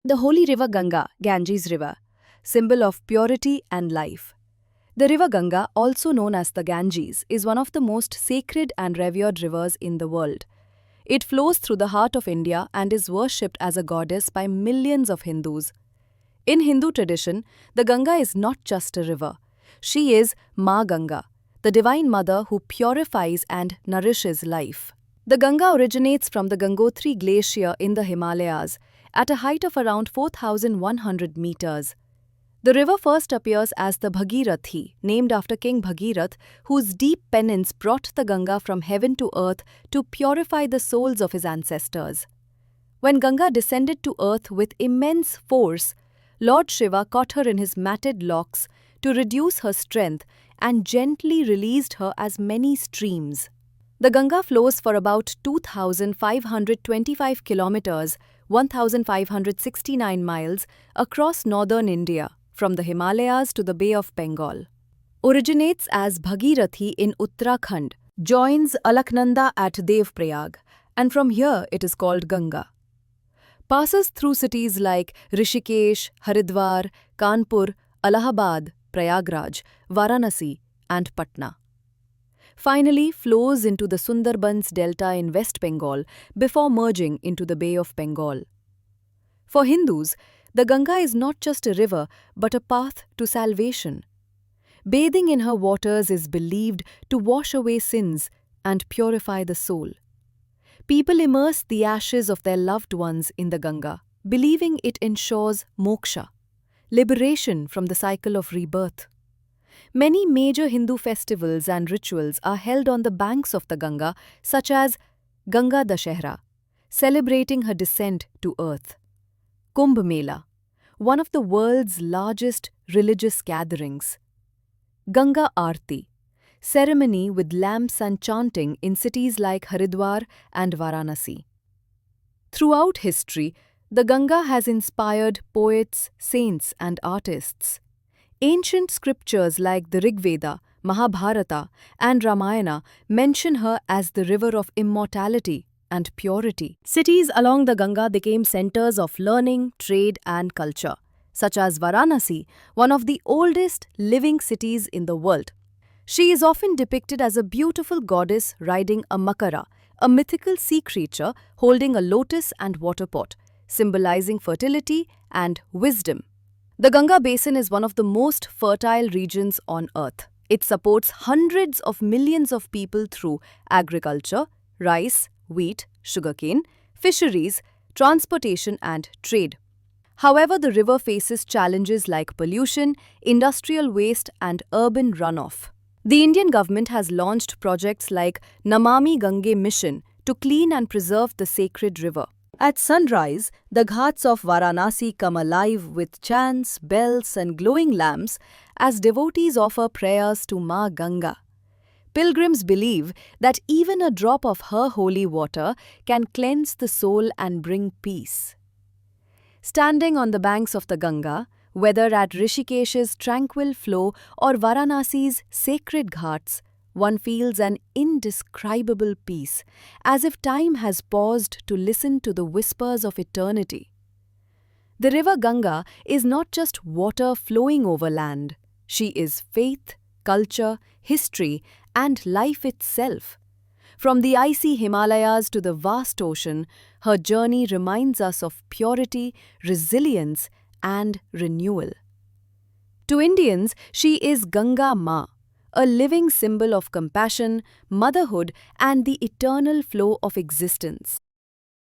The holy river Ganga, Ganges River, symbol of purity and life. The river Ganga, also known as the Ganges, is one of the most sacred and revered rivers in the world. It flows through the heart of India and is worshipped as a goddess by millions of Hindus. In Hindu tradition, the Ganga is not just a river. She is Ma Ganga, the divine mother who purifies and nourishes life. The Ganga originates from the Gangotri Glacier in the Himalayas at a height of around 4,100 meters. The river first appears as the Bhagirathi, named after King Bhagirath, whose deep penance brought the Ganga from heaven to earth to purify the souls of his ancestors. When Ganga descended to earth with immense force, Lord Shiva caught her in his matted locks to reduce her strength and gently released her as many streams. The Ganga flows for about 2,525 kilometers, 1,569 miles, across northern India, from the Himalayas to the Bay of Bengal. Originates as Bhagirathi in Uttarakhand, joins Alaknanda at Devprayag, and from here it is called Ganga. Passes through cities like Rishikesh, Haridwar, Kanpur, Allahabad, Prayagraj, Varanasi, and Patna. Finally flows into the Sundarbans Delta in West Bengal before merging into the Bay of Bengal. For Hindus, the Ganga is not just a river but a path to salvation. Bathing in her waters is believed to wash away sins and purify the soul. People immerse the ashes of their loved ones in the Ganga, believing it ensures moksha, liberation from the cycle of rebirth. Many major Hindu festivals and rituals are held on the banks of the Ganga, such as Ganga Dashehra, celebrating her descent to earth; Kumbh Mela, one of the world's largest religious gatherings; Ganga Aarti, ceremony with lamps and chanting in cities like Haridwar and Varanasi. Throughout history, the Ganga has inspired poets, saints, and artists. Ancient scriptures like the Rig Veda, Mahabharata, and Ramayana mention her as the river of immortality and purity. Cities along the Ganga became centers of learning, trade, and culture, such as Varanasi, one of the oldest living cities in the world. She is often depicted as a beautiful goddess riding a makara, a mythical sea creature holding a lotus and water pot, symbolizing fertility and wisdom. The Ganga Basin is one of the most fertile regions on earth. It supports hundreds of millions of people through agriculture, rice, wheat, sugarcane, fisheries, transportation, and trade. However, the river faces challenges like pollution, industrial waste, and urban runoff. The Indian government has launched projects like Namami Gange Mission to clean and preserve the sacred river. At sunrise, the ghats of Varanasi come alive with chants, bells, and glowing lamps as devotees offer prayers to Ma Ganga. Pilgrims believe that even a drop of her holy water can cleanse the soul and bring peace. Standing on the banks of the Ganga, whether at Rishikesh's tranquil flow or Varanasi's sacred ghats, one feels an indescribable peace, as if time has paused to listen to the whispers of eternity. The river Ganga is not just water flowing over land. She is faith, culture, history, and life itself. From the icy Himalayas to the vast ocean, her journey reminds us of purity, resilience, and renewal. To Indians, she is Ganga Ma, a living symbol of compassion, motherhood, and the eternal flow of existence.